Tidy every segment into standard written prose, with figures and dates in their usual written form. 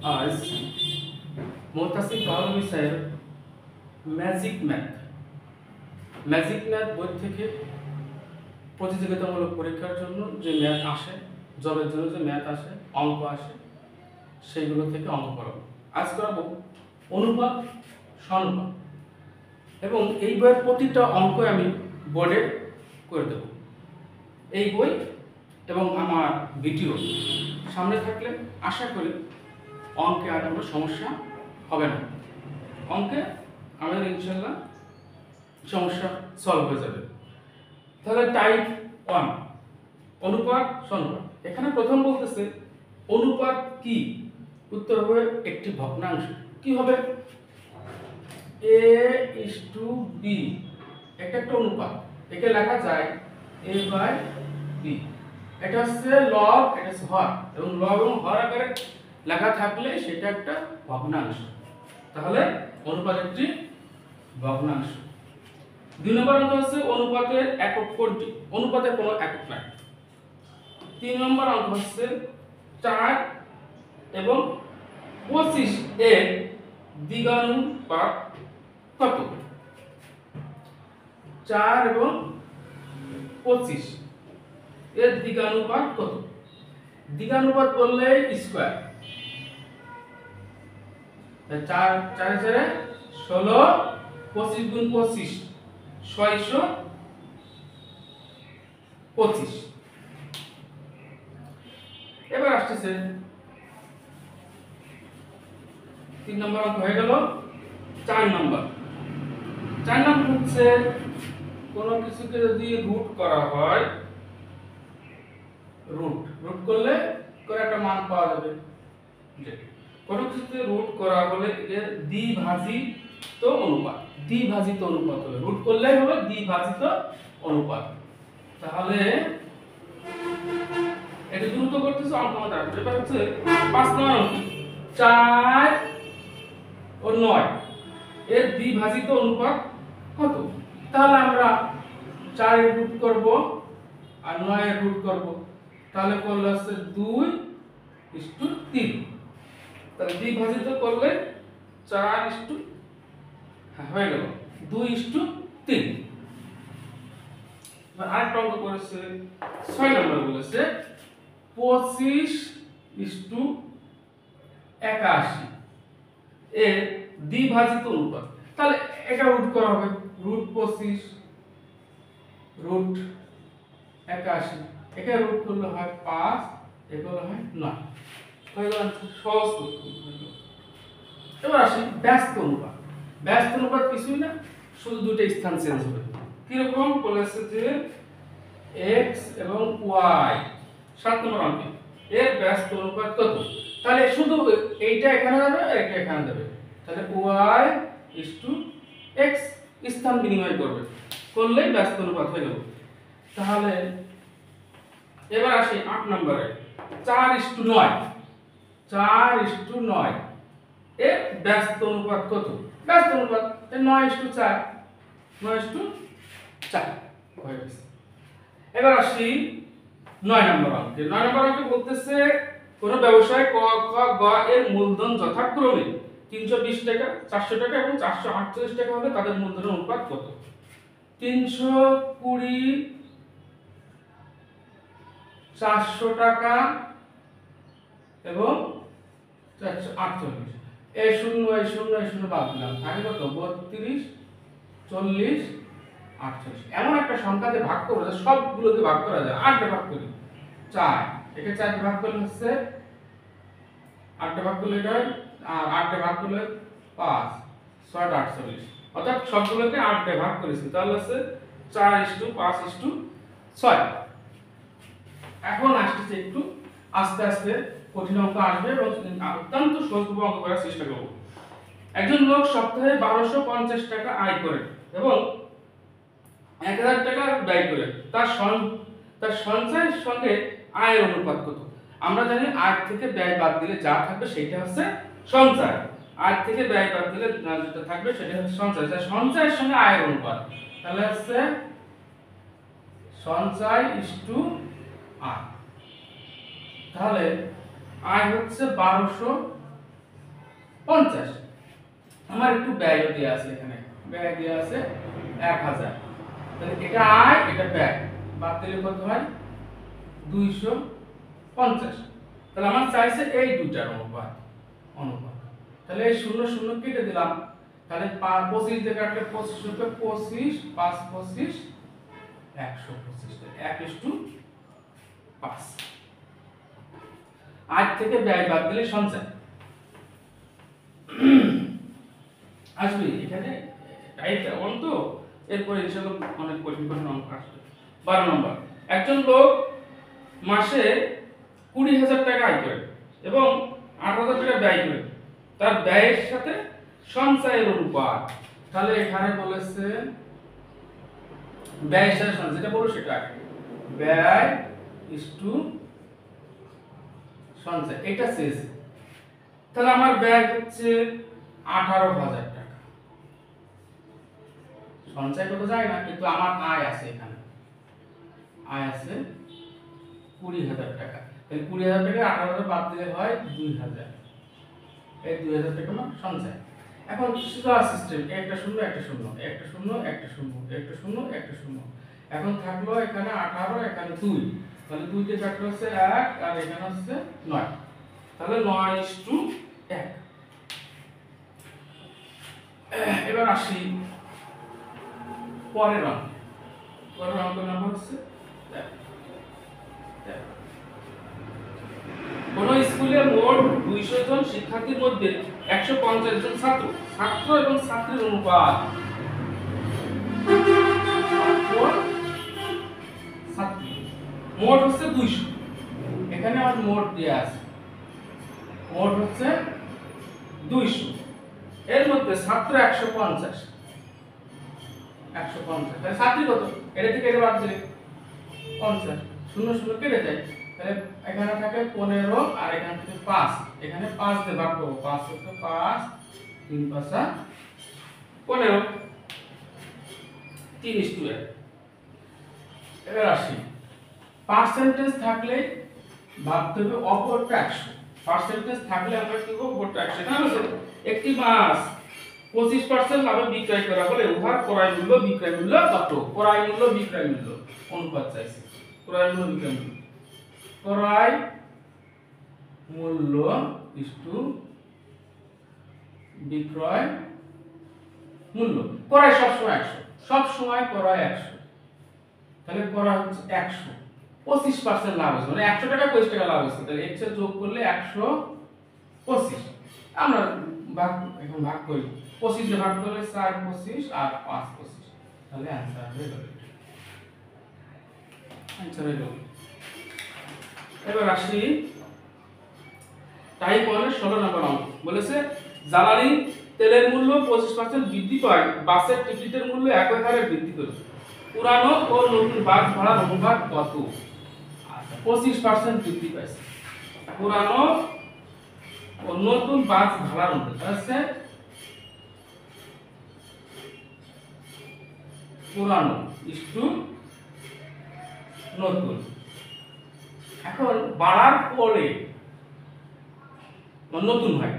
আজ Mohtasim পাহলভী sir magic math বই থেকে প্রতিযোগিতামূলক পরীক্ষার জন্য যে ম্যাথ আসে, জবের জন্য যে ম্যাথ আসে, অঙ্ক আসে, সেইগুলো থেকে অঙ্ক করাবো। আজ করাবো অনুপাত সমানুপাত, এবং এই বইয়ের প্রতিটা অঙ্ক আমি বোর্ডে করে দেব। এই বই এবং আমার ভিডিও সামনে থাকলে আশা করি অঙ্কে আর কোনো সমস্যা হবে না। অঙ্কে আমাদের ইনশাল্লাহ সমস্যা সলভ হয়ে যাবে। তাহলে টাইপ 1 অনুপাত সমানুপাত। এখানে প্রথম বলতেছে অনুপাত কি? উত্তর হবে একটি ভগ্নাংশ। কি হবে? a:b। এটা একটা অনুপাত, একে লেখা যায় a/b। এটা হচ্ছে লব, এটা হচ্ছে হর, এবং লব এবং হর আকারে লেখা থাকলে সেটা একটা ভগ্নাংশ। তাহলে অনুপাত একটি ভগ্নাংশ। 2 নম্বর অঙ্ক হচ্ছে অনুপাতের একক কোনটি? অনুপাতের কোনো একক নাই। 3 নম্বর অঙ্ক হচ্ছে 4 এবং 25 এর দ্বিগুণানুপাত কত? 4 এবং 25 এর দ্বিগুণানুপাত কত? দ্বিগুণানুপাত বললে স্কয়ার। 4 4 4 16, 25 গুণ 25 625। এবার আসছে 3 নম্বর অঙ্ক হয়ে গেল। 4 নম্বর হচ্ছে কোনো কিছুকে যদি রুট করা হয়, রুট করলে করে একটা মান পাওয়া যাবে। কোনো কিছুতে রুট করা হলে এর দ্বিভাজিত অনুপাত হবে। রুট করলেই হবে দ্বিভাজিত অনুপাত। তাহলে এটা দ্রুত করতেছে অঙ্ক আমাদের। এবার হচ্ছে 5 নম্বর অঙ্ক 4 ও 9 এর দ্বিভাজিত অনুপাত কত? তাহলে আমরা 4 এর রুট করব আর 9 এর রুট করব। তাহলে করলে হচ্ছে 2:3। তাহলে দ্বিভাজিত করলে 4 হয়ে গেল 2:3। আরেকটা অঙ্ক করেছে 6 নম্বর বলেছে 25:81 এর দ্বিভাজিত অনুপাত। তাহলে এটা রুট করা হবে। √25 √81, একে রুট করলে হয় 5, এগুলো হয় 9। হয়ে গেল সহজ করতে। এবার আসি ব্যস্ত অনুপাত। ব্যস্ত অনুপাত কিছুই না, শুধু দুটো স্থান চেঞ্জ হবে। কিরকম বলেছে যে x এবং y। 7 নম্বর অঙ্কে এর ব্যস্ত অনুপাত কত? তাহলে শুধু এইটা এখানে যাবে আর এটা এখানে যাবে। তাহলে y:x স্থান বিনিময় করলেই ব্যস্ত অনুপাত হয়ে গেল। তাহলে এবার আসি 8 নম্বরে 4:9 এর ব্যস্ত অনুপাত কত? ব্যস্ত অনুপাত 9:4 হয়ে গেছে। এবার আসি 9 নম্বর অঙ্কে। 9 নম্বর অঙ্কে বলতেছে কোন ব্যবসায় ক, খ, গ এর মূলধন যথাক্রমে 320 টাকা, 400 টাকা এবং 448 টাকা হলে তাদের মূলধনের অনুপাত কত? 320, 400 টাকা এবং 448। এই শূন্য বাদ দিলাম, থাকে কত? 32, 40, 48। এমন একটা সংখ্যাতে ভাগ করা যায়, সবগুলোকে ভাগ করা যায়। 8 ভাগ করি 4, একে 4 ভাগ করলে হচ্ছে 8 ভাগ করলে এটা, আর 8 ভাগ করলে 5, 6 48। অর্থাৎ সবগুলোকে 8 ভাগ করেছি, তাহলে হচ্ছে 4:5:6। এখন আসছে একটু আস্তে আস্তে কঠিন অঙ্ক আসবে এবং অত্যন্ত সহজ অঙ্ক করার চেষ্টা করব। একজন লোক সপ্তাহে 1250 টাকা আয় করে এবং 1000 টাকা ব্যয় করে। তার সঞ্চয়ের সঙ্গে আয়ের অনুপাত কত? আমরা জানি আয় থেকে ব্যয় বাদ দিলে যা থাকবে সেটা হচ্ছে সঞ্চয়। আয় থেকে ব্যয় বাদ দিলে যেটা থাকবে সেটা হচ্ছে সঞ্চয়। তাই সঞ্চয়ের সঙ্গে আয়ের অনুপাত, তাহলে হচ্ছে সঞ্চয় আয়। তাহলে আয় হচ্ছে 1250 50। আমার একটু ব্যয় দেওয়া আছে, এখানে ব্যয় দেওয়া আছে 1000, তাহলে এটা আয় এটা ব্যয়, বাদ দিলে কত হয় 250। তাহলে আমার চাইছে এই দুইটার অনুপাত। তাহলে এই 0 0 কেটে দিলাম, তাহলে 25 দিয়ে কাটলে 25 হবে 25, 5 25 125, 1:5। আয় থেকে ব্যয় বাদ দিলে সঞ্চয় আসবে। এখানে টাইপ এমন তো, এরপরে হিসাবে অনেক কঠিন কঠিন অঙ্ক আসবে। 12 নম্বর, একজন লোক মাসে 20,000 টাকা আয় করে এবং 8,000 টাকা ব্যয় করে, তার ব্যয়ের সাথে সঞ্চয়ের অনুপাত। তাহলে এখানে বলেছে ব্যয়ের সাথে সঞ্চয়, যেটা বলো সেটা ব্যয় ইসটু সঞ্চয়, এটা শেষ। তাহলে আমার ব্যয় হচ্ছে 18,000 টাকা, সঞ্চয় কত যায় না, কিন্তু আমার আয় আছে, এখানে আয় আছে 20,000 টাকা। তাহলে 20,000 টাকা 18,000 বাদ দিলে হয় 2,000, এই 2,000 টাকা আমার সঞ্চয়। এখন সোজা সিস্টেম, একটা শূন্য একটা শূন্য, একটা শূন্য একটা শূন্য, একটা শূন্য একটা শূন্য। এখন থাকলো এখানে 18, এখানে 2, তাহলে 2 কে কাটলে হচ্ছে 1 আর এখানে হচ্ছে 9, তাহলে 9:1। এবার আসি পরের অঙ্ক। পরের অঙ্ক নাম্বার হচ্ছে কোন স্কুলে মোট 200 জন শিক্ষার্থীর মধ্যে 150 জন ছাত্র এবং ছাত্রীর অনুপাত। মোট হচ্ছে 200, এখানে আমার মোট দেয়া আছে, মোট হচ্ছে 200, এর মধ্যে ছাত্র 150, তাহলে ছাত্রী কত, এটা থেকে এটা বাদ দিলে 50, 0 0 কেটে যায়, তাহলে এখানে থাকে 15 আর এখান থেকে 5, এখানে 5 দিয়ে ভাগ করব, 5 হচ্ছে 5, 3 5 15, 3:1। এবার আসি পার্সেন্টেজ থাকলে ভাবতে হবে অপরটা 100, পার্সেন্টেজ থাকলে আমরা কি করব, অপরটা 100। এখানে আছে একটি মাছ 25% লাভে বিক্রয় করা হলে উহার ক্রয় মূল্য বিক্রয় মূল্য কত, ক্রয় মূল্য বিক্রয় মূল্য অনুপাত চাইছে। ক্রয় মূল্য বিক্রয় মূল্য, ক্রয় মূল্য ইসটু বিক্রয় মূল্য। ক্রয় সবসময় 100, সবসময় ক্রয় 100, তাহলে ক্রয় হচ্ছে 100, 25% লাভ হচ্ছে, মানে 100 টাকা 25 টাকা লাভ হচ্ছে, তাহলে x এর যোগ করলে 125। আমরা ভাগ এখন ভাগ করি, 25 দিয়ে ভাগ করলে 4 25 আর 5 25, তাহলে आंसर হয়ে গেল, आंसर হয়ে গেল। এবার আসি টাইপ 1 এর 16 নম্বর অঙ্ক। বলেছে জ্বালানি তেলের মূল্য 25% বৃদ্ধি পায়, বাসের টিকিটের মূল্য একই হারে বৃদ্ধি করে, পুরানো ও নতুন বাস ভাড়ার অনুপাত কত? আচ্ছা 25% বৃদ্ধি পাইছে, পুরানো ও নতুন বাস ভাড়ার অনুপাত আছে পুরানো ইসটু নতুন। এখন বাড়ার পরে নতুন হয়,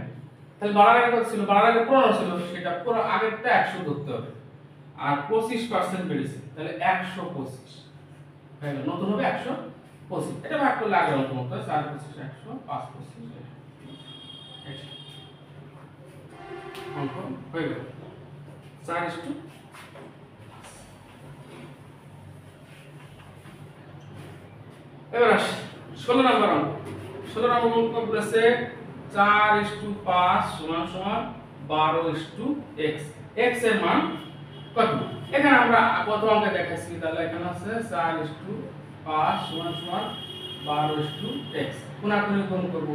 তাহলে বাড়ার আগে কত ছিল, বাড়ার আগে পুরানো ছিল, সেটা পুরো আগেরটা 100 ধরতে হবে, আর 25% বেড়েছে, তাহলে 125 হয়ে গেল, নতুন হবে 125। এটা ভাগ করলে আগের অঙ্ক মতো 4 25 100, 5 25 অঙ্ক হয়ে গেল 4:। এবার আসি 16 নম্বর অঙ্ক। 16 নম্বর অঙ্ক বলেছে 4:5 সমান সমান 12:x, x এর মান কত? এখানে আমরা কত অঙ্কে দেখাইছি, তাহলে এখানে আছে 4:5 সমান সমান 12:x, কোনাকুনি গুণ করব,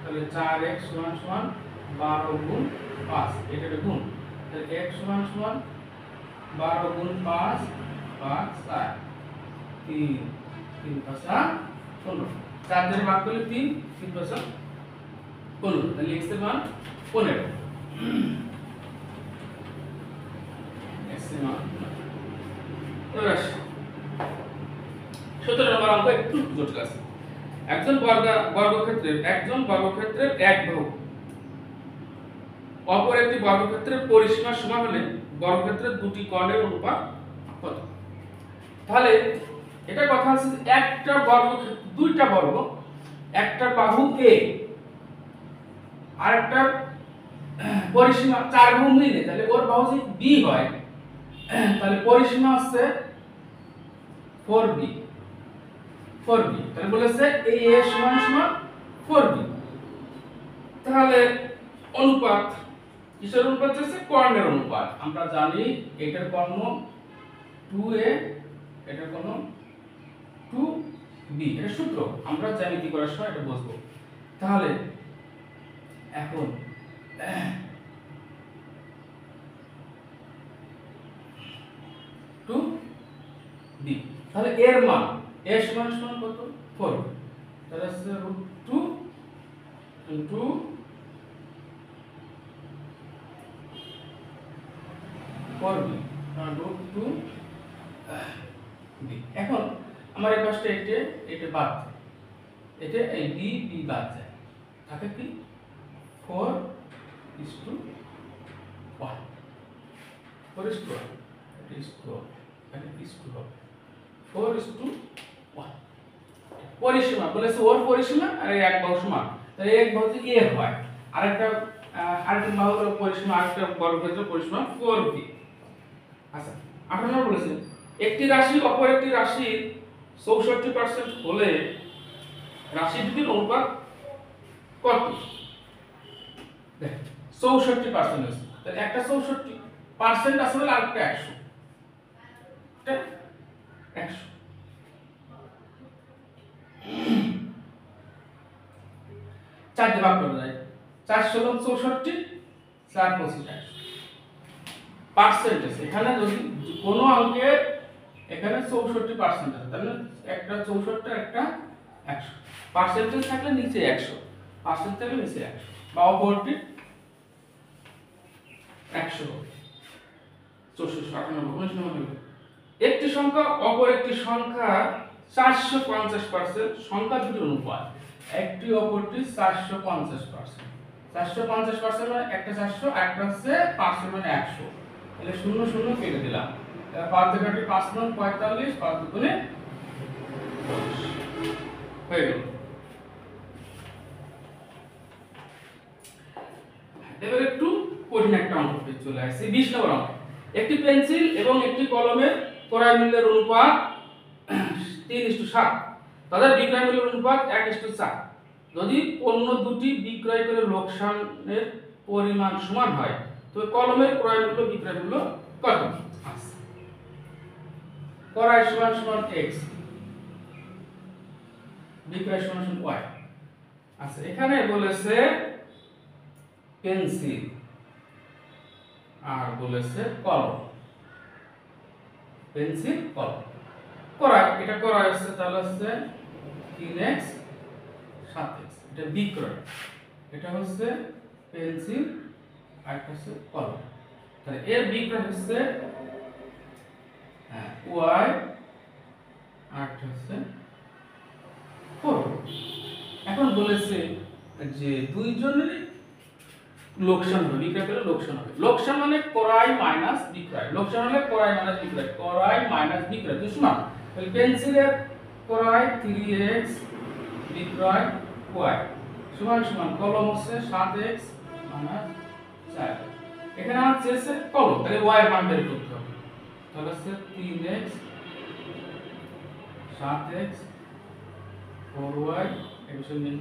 তাহলে 4x সমান সমান 12 গুণ 5, এটা গুণ, তাহলে x সমান সমান 12 গুণ 5 5 4, 3 3 5 15, 4 দিয়ে ভাগ করলে 3 3 5 15, তাহলে x এর মান 15, x এর মান। এবার 17 নম্বর অঙ্ক একটু জটিল আছে। একজন বর্গক্ষেত্রের এক বাহু অপর একটি বর্গক্ষেত্রের পরিসীমা সমান হলে বর্গক্ষেত্রের দুটি কর্ণের অনুপাত কত? তাহলে এটা কথা আছে যে একটা বর্গক্ষেত্র দুইটা বর্গ, একটা বাহু a আর একটা পরিসীমা চার বাহু মিলে, তাহলে ওর বাহু যদি b হয় তাহলে পরিসীমা হচ্ছে 4b। তাহলে বলেছে এই a সমান সমান 4b। তাহলে অনুপাত কিসের অনুপাত হচ্ছে? কর্ণের অনুপাত। আমরা জানি এটার কর্ণ 2a, এটার কর্ণ 2b, এটা সূত্র আমরা জ্যামিতি করার সময় এটা বুঝবো। তাহলে এখন টু বি, তাহলে এর মান a সমান সমান কত? 4। তাহলে হচ্ছে √2 ইনটু 4b √2 b। এখন আমার এই পাশটা এটা বাদ যায়, এটা এই b বাদ যায়, থাকে কি 4:1 4:1 এটা is 2 এখানে is 2 হবে 4:1। পরিসীমা বলেছে ওর পরিসীমা আর এই এক বাহু সমান, তাহলে এক বাহু যদি a হয় আরেকটা বাহুর পরিসীমা আরেকটা বর্গক্ষেত্রের পরিসীমা 4b। আচ্ছা 18 নম্বর বলেছে একটি রাশি অপর একটি রাশির 64% হলে রাশি দুটির অনুপাত কত? দেখ 64% আছে, তাহলে একটা 64% আছে বলে আরেকটা 100, এটা 100। চার দিয়ে ভাগ করা যায়, 4×64 4×25 পার্সেন্টেজ। এখানে যদি কোনো অঙ্কের এখানে 64% আছে, তাহলে একটা 64 একটা 100, পার্সেন্টেজ থাকলে নিচে 100, পার্সেন্ট থাকলে নিচে 100 বা অপরটি 100 হবে। 64 নম্বর একটি সংখ্যা অপর একটি সংখ্যা 450% সংখ্যা দুটির অনুপাত, একটি অপরটি 450%। 450% মানে একটা 400 আর একটা হচ্ছে 500 মানে 100, তাহলে 0 0 কেটে দিলাম, 5 দিয়ে কাটি 5 9 45, 5 দুগুণে 10 হয়ে গেল। এবার একটু কঠিন একটা অঙ্ক চলে আসছে 20 নম্বর অঙ্ক। একটি পেন্সিল এবং একটি কলমের ক্রয় মূল্যের অনুপাত 3:7, তাদের বিক্রয় মূল্যের অনুপাত 1:4। যদি পণ্য দুটি বিক্রয় করে লোকসানের পরিমাণ সমান হয় তবে কলমের ক্রয় মূল্য বিক্রয় মূল্য কত? ক্রয় সমান সমান x, বিক্রয় সমান সমান y। আচ্ছা এখানে বলেছে পেন্সিল আর বলেছে কলম, পেন্সিল কলম। ক্রয় এটা ক্রয় হচ্ছে তাহলে হচ্ছে 3x 7x, এটা বিক্রয়, এটা হচ্ছে পেন্সিল আর এটা হচ্ছে কলম, তাহলে এর বিক্রয় হচ্ছে y আর এটা হচ্ছে 4। এখন বলেছে যে দুইজনেরই লোকসান হবে, বিক্রয় করলে লোকসান হবে। লোকসান মানে ক্রয় মাইনাস বিক্রয়, লোকসান হলে ক্রয় মাইনাস বিক্রয়, ক্রয় মাইনাস বিক্রয় তো সমান। তাহলে পেন্সিলের ক্রয় 3x বিক্রয় y সমান সমান কলম হচ্ছে 7x মাইনাস 4। এখানে আমার চেয়েছে কলম, তাহলে y এর মান বের করতে হবে, তাহলে হচ্ছে 3x 7x 4y এর বিষয় নিয়ে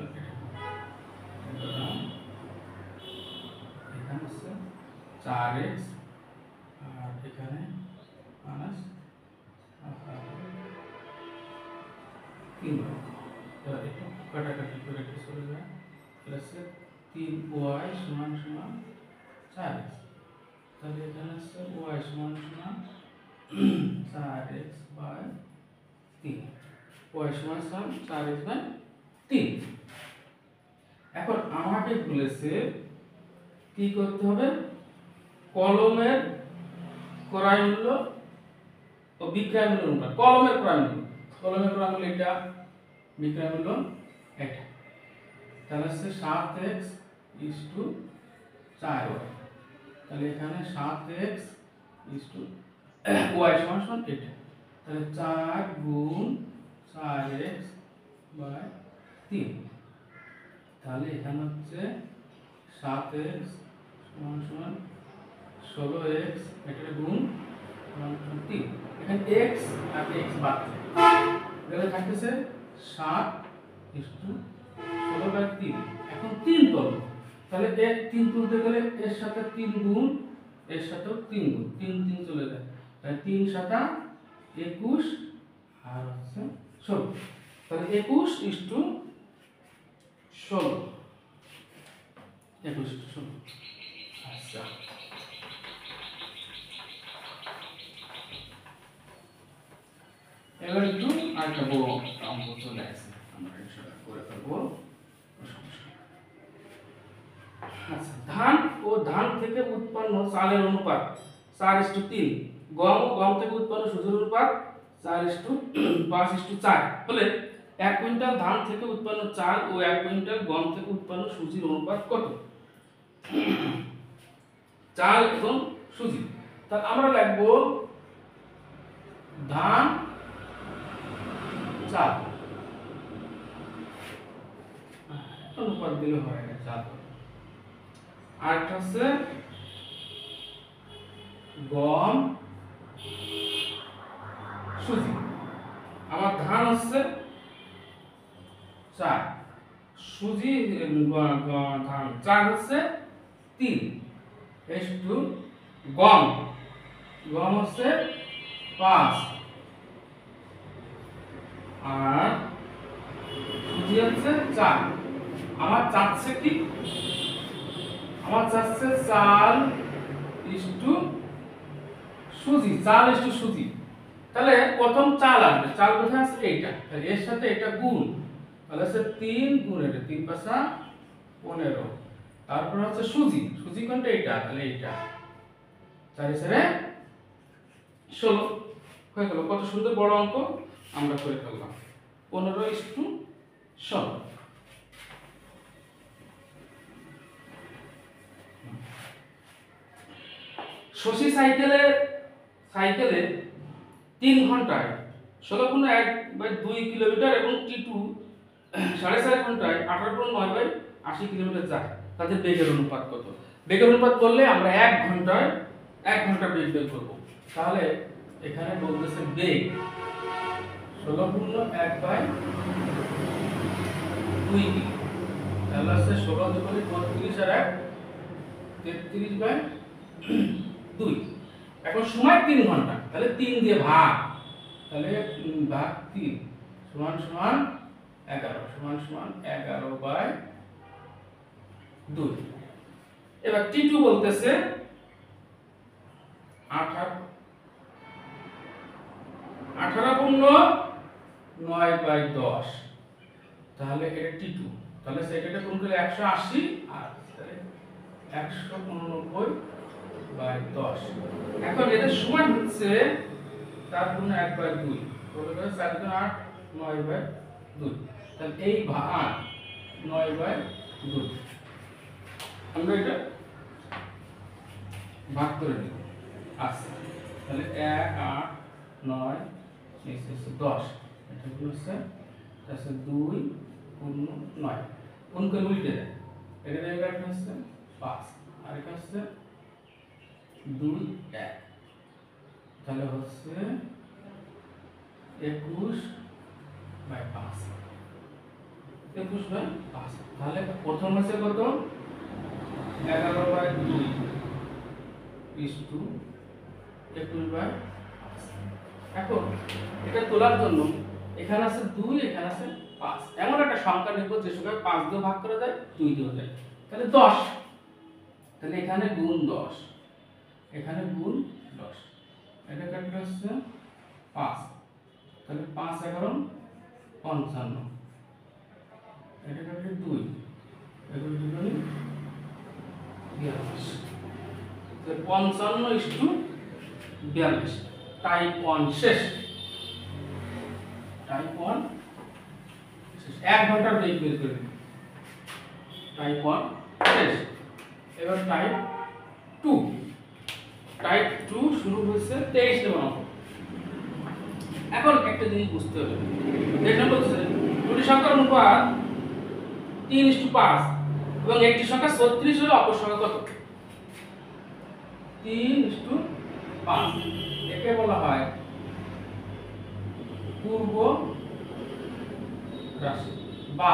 এখানে হচ্ছে 4x আর এখানে মাইনাস 3y, তাহলে একটু কাটাকাটি করে একটু চলে যায়, তাহলে হচ্ছে 3y সমান সমান 4x, তাহলে এখানে হচ্ছে y সমান সমান 4x বাই 3, y সমান সমান 4x বাই 3। এখন আমাকে বলেছে কি করতে হবে? কলমের ক্রয় মূল্য ও বিক্রয় মূল্য অনুপাত। কলমের ক্রয় মূল্য এটা, বিক্রয় মূল্য এটা, তাহলে হচ্ছে 7x 4y, তাহলে এখানে 7x y সমান এটা, তাহলে 4 গুণ 4x বাই 3, তাহলে এখানে হচ্ছে 7x সমান 16x, এটা গুণ সমান 3, এখানে x আর x বাদ গেলে থাকতেছে 7:16/3, এখন 3 তুলব, তাহলে 3 তুলতে গেলে এর সাথে 3 গুণ, এর সাথেও 3 গুণ, 3 3 চলে যায়, তাহলে 3 7 21 আর হচ্ছে 16, তাহলে 21:16, 21:16। আচ্ছা, এবার একটু আরেকটা বড় অঙ্ক চলে আসে, আমরা সেটা করে ফেলবো। আচ্ছা, ধান ও ধান থেকে উৎপন্ন চালের অনুপাত 4:3, গম ও গম থেকে উৎপন্ন সুজির অনুপাত 4:5:4 হলে 1 কুইন্টাল ধান থেকে উৎপন্ন চাল ও 1 কুইন্টাল গম থেকে উৎপন্ন সুজির অনুপাত কত? চাল এবং সুজি, তাহলে আমরা লিখব ধান চাল অনুপাত দিলে হয় না, চাল, আর হচ্ছে গম সুজি। আমার ধান হচ্ছে 4, সুজি ধান 4 হচ্ছে 3, একটু গম হচ্ছে 5, আর সুজি হচ্ছে 4। আমার চাচ্ছে কি, আমার চাচ্ছে চাল ইস্টু সুজি, চাল ইস্টু সুজি, তাহলে প্রথম চাল আসবে, চাল কোথায় আছে? এইটা, তাহলে এর সাথে এটা গুণ, তাহলে হচ্ছে 3 গুণ এটা, 3 5 15, তারপর হচ্ছে সুজি, সুজি কোনটা? এটা, তাহলে এইটা 4 16 হয়ে গেল। কত সুন্দর বড় অঙ্ক আমরা করে ফেললাম, 15:16। শশী সাইকেলে 3 ঘন্টায় 16.1/2 কিলোমিটার এবং টিটু 4.5 ঘন্টায় 18.9/80 কিলোমিটার যায়, তাদের বেগের অনুপাত কত? বেগের অনুপাত করলে আমরা 1 ঘন্টা বেগ বের করব, তাহলে এখানে বলতেছে বেগ 16.1/2, তাহলে আছে 16 × 32 আর 1 33/2, এখন সময় 3 ঘন্টা, তাহলে 3 দিয়ে ভাগ, তাহলে ভাগ 3 সমান 11, সমান 11/2। এবার টি2 বলতেছে 18.9/10, তাহলে এটা টি2, তাহলে সেটাকে গুণ করলে 180, আর তাহলে 189/10। এখন এদের সমান হচ্ছে 4/1/2, কত করে? 4 × 8 9/2, তাহলে এই ভাগ 9/2, আমরা এটা ভাগ করে নিব। আচ্ছা, তাহলে 1 8 9 10, এটা হচ্ছে 2 গুণ 9, গুণ করে উল্টে দেয়, এটা একটা হচ্ছে 5, আর এটা হচ্ছে 2 1, তাহলে হচ্ছে 21/5, 21/5, তাহলে প্রথম হচ্ছে কত? 11/2 21/5। এখন এটা তোলার জন্য এখানে আছে 2, এখানে আছে 5, এমন একটা সংখ্যা নিব যে সংখ্যা 5 দিয়ে ভাগ করা যায়, 2 দিয়ে যায়, তাহলে 10, তাহলে এখানে গুণ 10, এখানে গুণ 10, এটা কাটলে হচ্ছে 5, তাহলে 5 11 55, এটা কাটলে 2, এগুলো দুটোই 42, তাহলে 55:42, টাইপ 1 শেষ, টাইপ 1 শেষ, 1 ঘন্টার বেগ বের করে টাইপ 1 শেষ। এবার টাইপ 2 শুরু হয়েছে 23 নম্বর অঙ্ক। এখন একটা জিনিস বুঝতে হবে, দেখেন বলছে দুটি সংখ্যার অনুপাত 3:5 এবং একটি সংখ্যা 36 হলে অপর সংখ্যা কত? 3:5। একে বলা হয় পূর্ব রাশি বা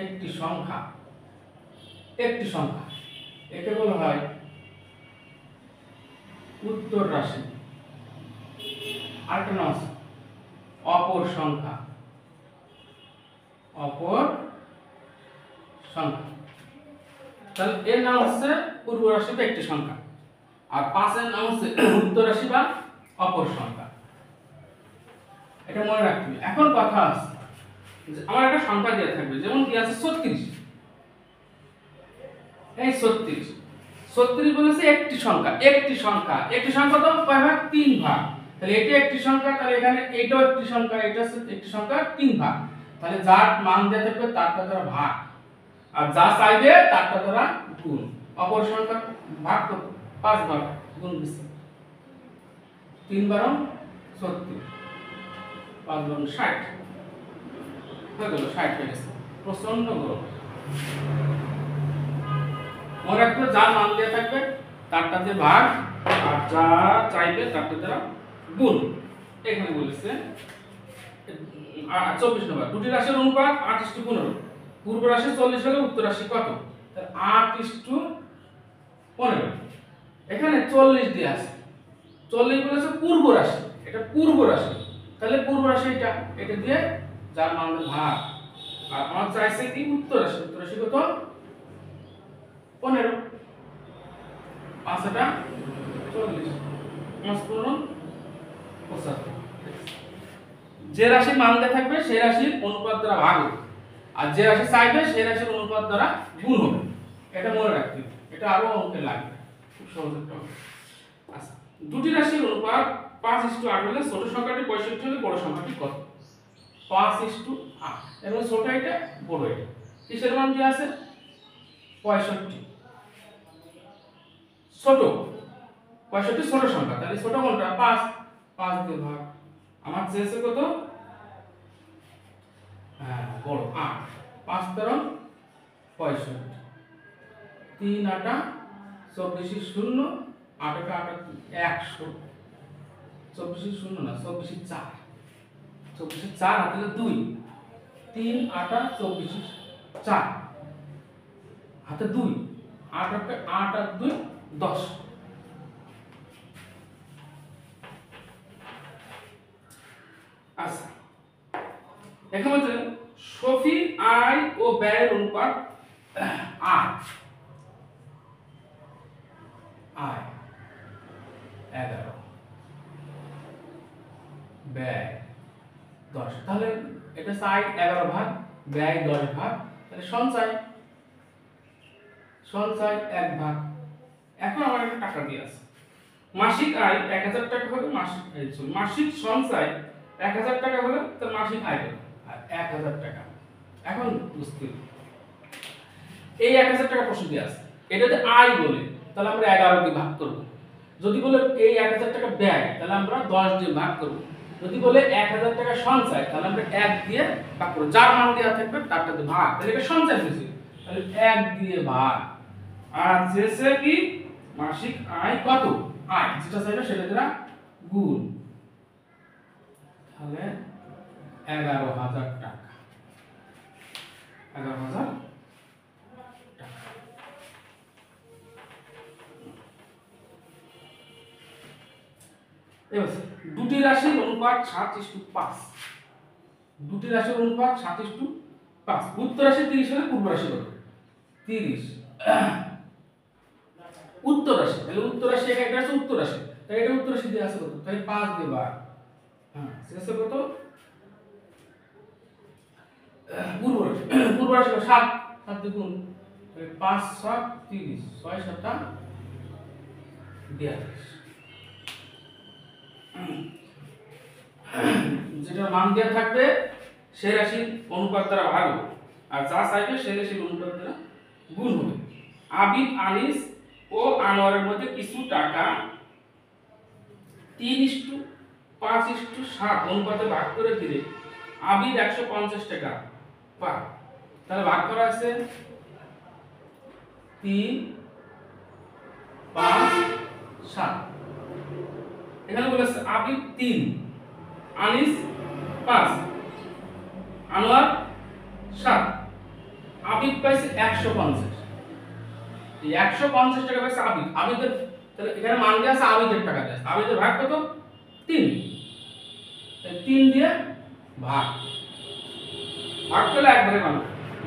একটি সংখ্যা একে বলা হয় উত্তর রাশি, আরেকটা নাম আছে অপর সংখ্যা। তাহলে এর নাম হচ্ছে পূর্ব রাশি বা একটি সংখ্যা, আর 5 এর নাম হচ্ছে উত্তর রাশি বা অপর সংখ্যা। এটা মনে রাখতে হবে। এখন কথা আছে যে আমার একটা সংখ্যা দেওয়া থাকবে, যেমন কি আছে 36। এই 36 বলেছে একটি সংখ্যা তো কয় ভাগ? 3 ভাগ। তাহলে এটা একটি সংখ্যা, তাহলে এখানে এটাও একটি সংখ্যা, এটা হচ্ছে একটি সংখ্যা 3 ভাগ। তাহলে যার মান দেওয়া থাকবে তারটা দ্বারা ভাগ, আর যা চাইবে তারটা দ্বারা গুণ। অপর সংখ্যা ভাগ তো 5 ভাগ গুণ দিচ্ছে 3 বার 36, 5 বার 60 হয়ে গেল, 60 হয়ে গেছে। প্রচন্ড গরম। মনে রাখবে যার মান দেওয়া থাকবে তারটা দিয়ে ভাগ, আর যা চাইবে তারটা দ্বারা গুণ। এখানে বলেছে 24 নম্বর, দুটি রাশির অনুপাত 8:15। পূর্ব রাশি 40 হলে উত্তর রাশি কত? 8:15। এখানে 40 দিয়ে আছে, 40 বলেছে পূর্ব রাশি, এটা পূর্ব রাশি, তাহলে পূর্ব রাশি এটা দিয়ে যার মান ভাগ। আর আমার চাইছে কি উত্তর রাশি কত? 15। 5 এটা 40, 5 15 75। যে রাশির মান দেওয়া থাকবে সেই রাশির অনুপাত দ্বারা ভাগ হবে, আর যে রাশি চাইবে সেই রাশির অনুপাত দ্বারা গুণ হবে। এটা মনে রাখতে হবে, এটা আরো অঙ্কে লাগবে, খুব সহজ একটা অঙ্ক। আচ্ছা, দুটি রাশির অনুপাত 5:8 হলে ছোট সংখ্যাটি 65 হলে বড় সংখ্যাটি কত? 5:8 এবং ছোট এটা বড় এটা। কিসের মান দেওয়া আছে? 65। ছোট 65 ছোট সংখ্যা, তাহলে ছোট কোনটা? 5 দিয়ে ভাগ। আমার চেয়েছে কত? বড় 8। 5 তেরো 65, 3 8 24 0, 8 8 100, 24 0 না 24 4, 24 4 হাতে 2, 3 8 24 4 হাতে 2, 8 8 2 10। আচ্ছা, এখন হচ্ছে সফি আয় ও ব্যয়ের অনুপাত 8। আয় 11, ব্যয় 10। তাহলে এটা আয় 11 ভাগ, ব্যয় 10 ভাগ, তাহলে সঞ্চয় 1 ভাগ। এখন আমার একটা টাকা দিয়ে আছে, মাসিক আয় 1000 টাকা হলে মাসিক সঞ্চয় 1000 টাকা হলে তার মাসিক আয় কত? 1000 টাকা। এখন বুঝতে এই 1000 টাকা প্রশ্ন দিয়ে আছে, এটা যদি আয় বলে তাহলে আমরা 11 দিয়ে ভাগ করব। যদি বলে এই 1000 টাকা ব্যয় তাহলে আমরা 10 দিয়ে ভাগ করব। যদি বলে 1000 টাকা সঞ্চয় তাহলে আমরা 1 দিয়ে ভাগ করব। যার মান দেওয়া থাকবে তারটা দিয়ে ভাগ, তাহলে এটা সঞ্চয় হয়েছে, তাহলে 1 দিয়ে ভাগ। আর যেসে কি মাসিক আয় কত? আয় যেটা চাইবে সেটা দ্বারা গুণ, তাহলে 11,000 টাকা। 11,000 টাকা। এবার দুটি রাশির অনুপাত 7:5। দুটি রাশির অনুপাত 7:5। উত্তর রাশি 30 হলে পূর্ব রাশি কত? 30। উত্তর রাশি, তাহলে উত্তর রাশি এটা আছে উত্তর রাশি, তাই এটা উত্তর রাশি দিয়ে আছে কত? তাই 5 দিয়ে ভাগ। শেষে কত? পূর্ব রাশি, 7 7 দিয়ে গুণ, 5 7 30, 6 7 42। যেটা মান দেওয়া থাকবে সেই রাশির অনুপাত দ্বারা ভাগ হবে, আর যা চাইবে সেই রাশির অনুপাত দ্বারা গুণ হবে। আবিদ, আনিস ও আনোয়ারের মধ্যে কিছু টাকা 3:5:7 অনুপাতে ভাগ করে দিলে আবিদ 150 টাকা পায়। তাহলে ভাগ করা আছে 3:5:7। এখানে বলেছে আবিদ 3, আনিস 5, আনোয়ার 7। আবিদ পাইছে 150। এই 150 টাকা পাইছে আবিদ। আবিদের তাহলে এখানে মান দেয়া আছে, আবিদের টাকা দেয়া আছে। আবিদের ভাগ কত? 3। তাই 3 দিয়ে ভাগ করলে একবারে মান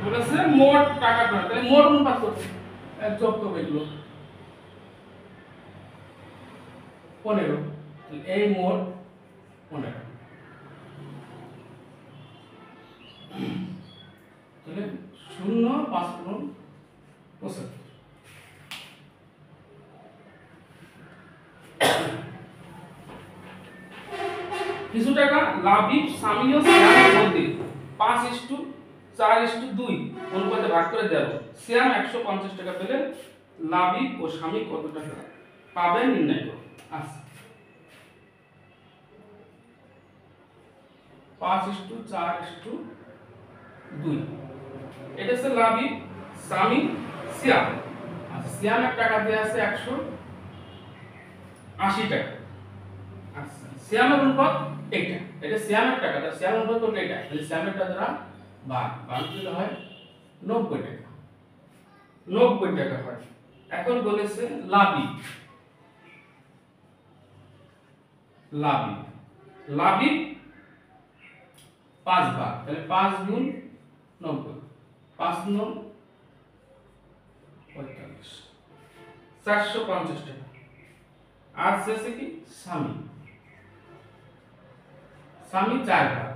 বলেছে মোট টাকা কত। তাহলে মোট অনুপাত কত? যোগ করবে এগুলো 15। এই মোট 15। তাহলে 0, 5 গুণ 75। কিছু টাকা লাবিব, সামি ও সিয়ামের মধ্যে 5:4:2 অনুপাতে ভাগ করে দেব। সিয়াম 150 টাকা পেলে লাবিব ও সামি কত টাকা পাবে নির্ণয় করো। আচ্ছা, 5:4:2 এটা হচ্ছে লাবিব, সামি, সিয়াম। আচ্ছা, সিয়ামের টাকা দেয়া আছে 180 টাকা। আচ্ছা, সিয়ামের অনুপাত এটা, এটা সিয়ামের টাকা, তার সিয়ামের অনুপাত কত? এটা। তাহলে সিয়ামের টাকা দ্বারা ভাগ দিলে হয় 90 টাকা। 90 টাকা হয়। এখন বলেছে লাবিব, লাবিব 5 ভাগ। তাহলে 5 গুণ 90, 5 9 45, 450 টাকা। আর শেষে কি? সামি, সামি 4 ভাগ।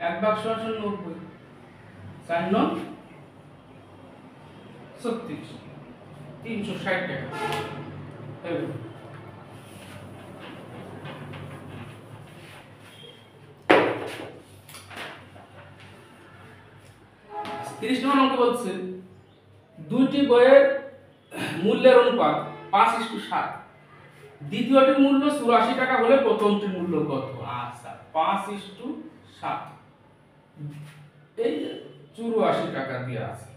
1 ভাগ সমান 90, 4 9 36, 360 টাকা। 30 নম্বর অঙ্ক বলছে দুইটি বইয়ের মূল্যের অনুপাত 5:7। দ্বিতীয়টির মূল্য 84 টাকা হলে প্রথমটির মূল্য কত? আচ্ছা, 5:7, এই 84 টাকা দিয়ে আছে।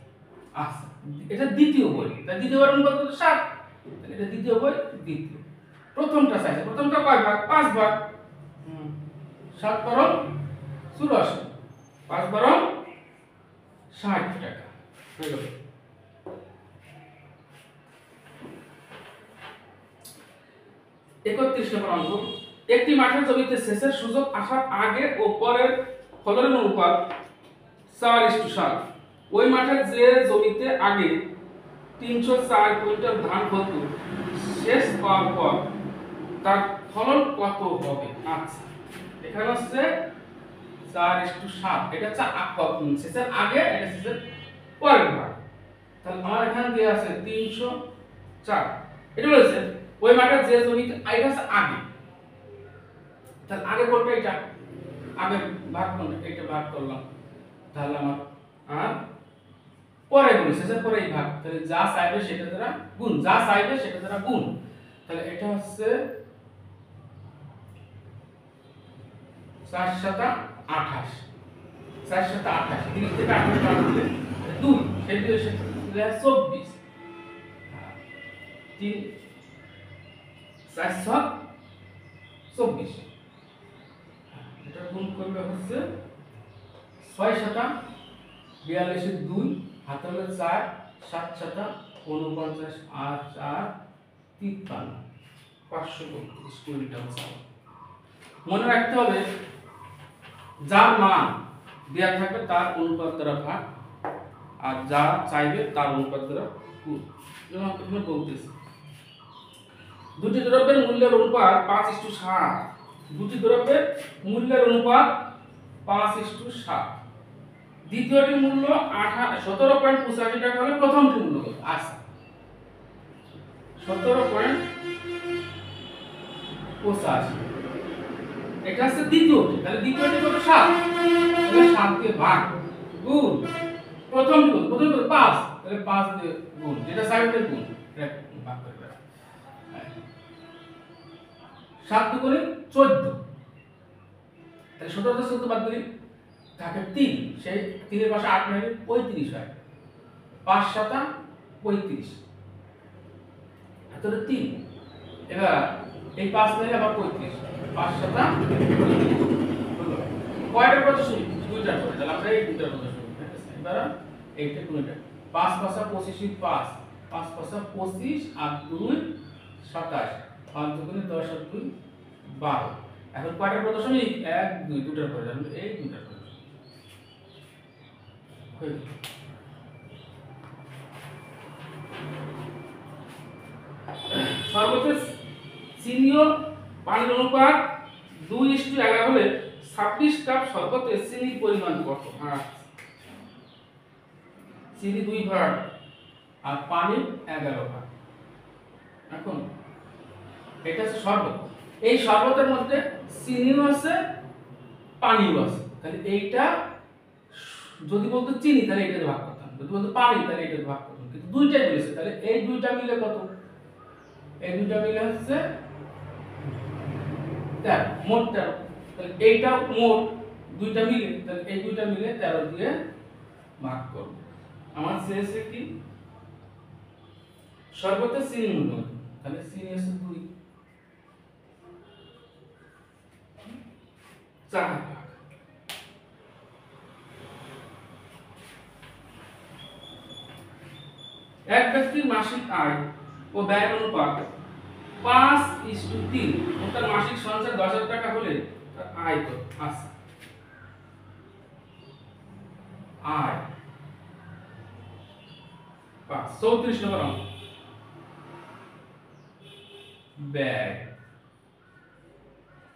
আচ্ছা, এটা দ্বিতীয় বই, তাই দ্বিতীয় বইয়ের অনুপাত কত? 7। তাহলে এটা দ্বিতীয় বই, দ্বিতীয়। প্রথমটা চাইছে, প্রথমটা কয় ভাগ? 5 ভাগ। 7 বরং 84, 5 বরং 60 টাকা হয়ে গেল। 31 নম্বর অঙ্ক, একটি মাঠের জমিতে সেচের সুযোগ আসার আগে ও পরের ফলনের অনুপাত 4:7। ওই মাঠের যে জমিতে আগে 304 কুইন্টাল ধান হতো, সেচ পাওয়ার পর তার ফলন কত হবে? আচ্ছা, এখানে হচ্ছে 4:7। এটা হচ্ছে সেচের আগে, এটা সেচের পরের ভাগ। তাহলে আমার এখানে দেয়া আছে 304। এটা বলেছে ওই মাঠের যে জমিতে, এটা হচ্ছে আগে। তাহলে আগে কোনটা? এটা আগে ভাগ কোনটা? এটা ভাগ করলাম। তাহলে আমার আর পরে গুণ, শেষের পরে এই ভাগ। তাহলে যা চাইবে সেটা দ্বারা গুণ, যা চাইবে সেটা দ্বারা গুণ। তাহলে এটা হচ্ছে 4×7 28, 4×7 28, 30 থেকে 28 বাদ দিলে 2, সেই 2 এর 24, 3 4×7 24। এটা গুণ করলে হচ্ছে 6×7 42 এর 2, হাতে হলে 4, 7×7 49, 8 4 53, 532 কুইন্টাল চাল। মনে রাখতে হবে যার মান দেয়া থাকবে তার অনুপাত দ্বারা ভাগ, আর যা চাইবে তার অনুপাত দ্বারা গুণ। যেমন এখানে বলতেছি দুটি দ্রব্যের মূল্যের অনুপাত 5:7। দুটি দ্রব্যের মূল্যের অনুপাত 5:7। দ্বিতীয়টির মূল্য 17.85 টাকা হলে প্রথমটির মূল্য কত? আচ্ছা, 17.85 এটা হচ্ছে দ্বিতীয়টি, তাহলে দ্বিতীয়টি কত 7, তাহলে 7 দিয়ে ভাগ গুণ প্রথম গুণ 5, তাহলে 5 দিয়ে গুণ যেটা সাইডের গুণ এটা ভাগ করে দাও। 7 দুগুণে 14, তাহলে 17 দিয়ে 14 বাদ দিলে থাকে 3, সেই 3 এর পাশে 8 নিলে 35 হয়, 5 7 35, তাহলে 3। এবার এই 5 নিলে আবার 35, 5 7 35 হলো। কয়টার কথা শুনি? দুইটার কথা, তাহলে আমরা এই দুইটার কথা শুনি। এবার এইটা কোনটা? 5 5 25 5, 5 5 25 আর 2 27, 5 দুগুণে 10 আর 2 12। এখন কয়টার কথা শুনি? 1 2 দুইটার কথা, আমরা এই দুইটার কথা হয়ে গেল। সর্বোচ্চ চিনি ও পানির অনুপাত 2:11 হলে 26 কাপ শরবতে চিনির পরিমাণ কত? চিনি 2 ভাগ আর পানি 11 ভাগ। এখন এটা হচ্ছে শরবত, এই শরবতের মধ্যে চিনিও আছে পানিও আছে, তাহলে এইটা যদি বলতো চিনি তাহলে এইটাতে ভাগ করতাম, যদি বলতো পানি তাহলে এইটাতে ভাগ করতাম, কিন্তু দুইটাই বলেছে, তাহলে এই দুইটা মিলে কত? এই দুইটা মিলে হচ্ছে 13, মোট 13, তাহলে এইটা মোট দুইটা মিলে, তাহলে এই দুইটা মিলে 13 দিয়ে ভাগ করব। আমার শেষে কি শরবতের চিনি মূল্য, তাহলে চিনি আছে 2, 4 ভাগ। এক ব্যক্তির মাসিক আয় ও ব্যয়ের অনুপাত 5:3, তার মাসিক সঞ্চয় 10,000 টাকা হলে তার আয় কত? আচ্ছা, আয় 5, 34 নম্বর অঙ্ক। ব্যয়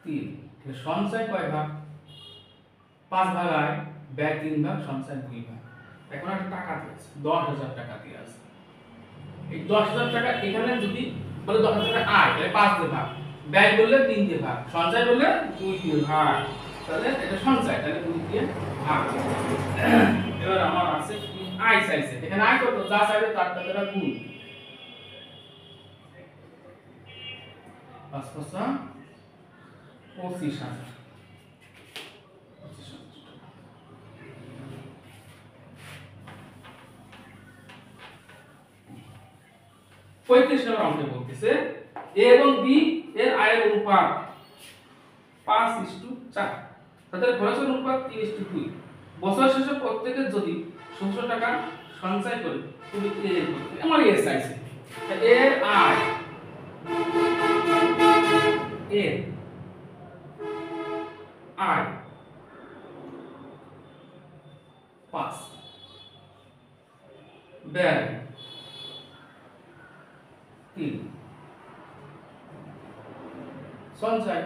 3, তাহলে সঞ্চয় কয় ভাগ? 5 ভাগ আয়, ব্যয় 3 ভাগ, সঞ্চয় 2 ভাগ। এখন একটা টাকা দিয়েছে, 10,000 টাকা দিয়ে আছে। এই 10,000 টাকা এখানে যদি বলে 10,000 টাকা আয়, তাহলে 5 দিয়ে ভাগ, ব্যয় বললে 3 দিয়ে ভাগ, সঞ্চয় বললে 2 দিয়ে ভাগ, তাহলে এটা সঞ্চয়, তাহলে 2 দিয়ে ভাগ। এবার আমার আছে কি? আয় চাইছে, এখানে আয় কত? যা চাইবে তার দ্বারা গুণ, 5 5 25,000। পঁয়ত্রিশ নম্বর অঙ্কে বলতেছে এ এবং বি এর আয়ের অনুপাত 5:4, তাদের খরচের অনুপাত 3:2। বছর শেষে প্রত্যেকের যদি 16 টাকা সঞ্চয় করে তুমি আমার এর চাইছে, এর আয়, এর আয় 5, ব্যয় 3, সঞ্চয়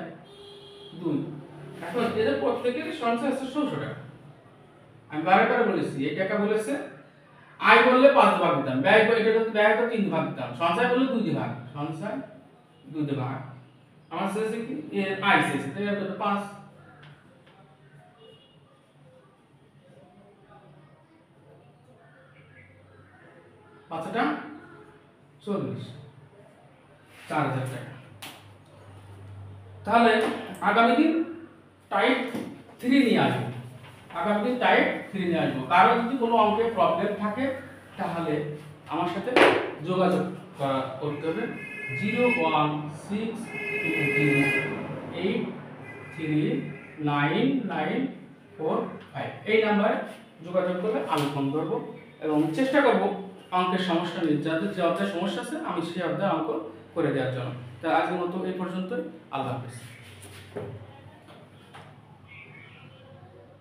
2। এখন এদের প্রত্যেকের সঞ্চয় আছে 16 টাকা। আমি বারবার বলেছি এই টাকা বলেছে আয় বললে 5 ভাগ দিতাম, ব্যয় এটা যদি ব্যয় হতো 3 ভাগ দিতাম, সঞ্চয় বললে 2 ভাগ, সঞ্চয় 2 ভাগ। আমার শেষে কি? এর আয় শেষে, তাই কত? 5। পাঁচটা 40, 4,000 টাকা। তাহলে আগামী দিন টাইপ 3 নিয়ে আসবো, আগামী দিন টাইপ 3 নিয়ে আসবো। কারো যদি কোনো অঙ্কে প্রবলেম থাকে তাহলে আমার সাথে যোগাযোগ করতে হবে 01620839945, এই নাম্বারে যোগাযোগ করে আলোচনা করব এবং চেষ্টা করব অঙ্কের সমস্যা নিয়ে, যাদের যে অধ্যায় সমস্যা আছে আমি সেই অধ্যায় অঙ্ক করে দেওয়ার জন্য। তা আজকের মতো এই পর্যন্তই। আল্লাহ হাফেজ।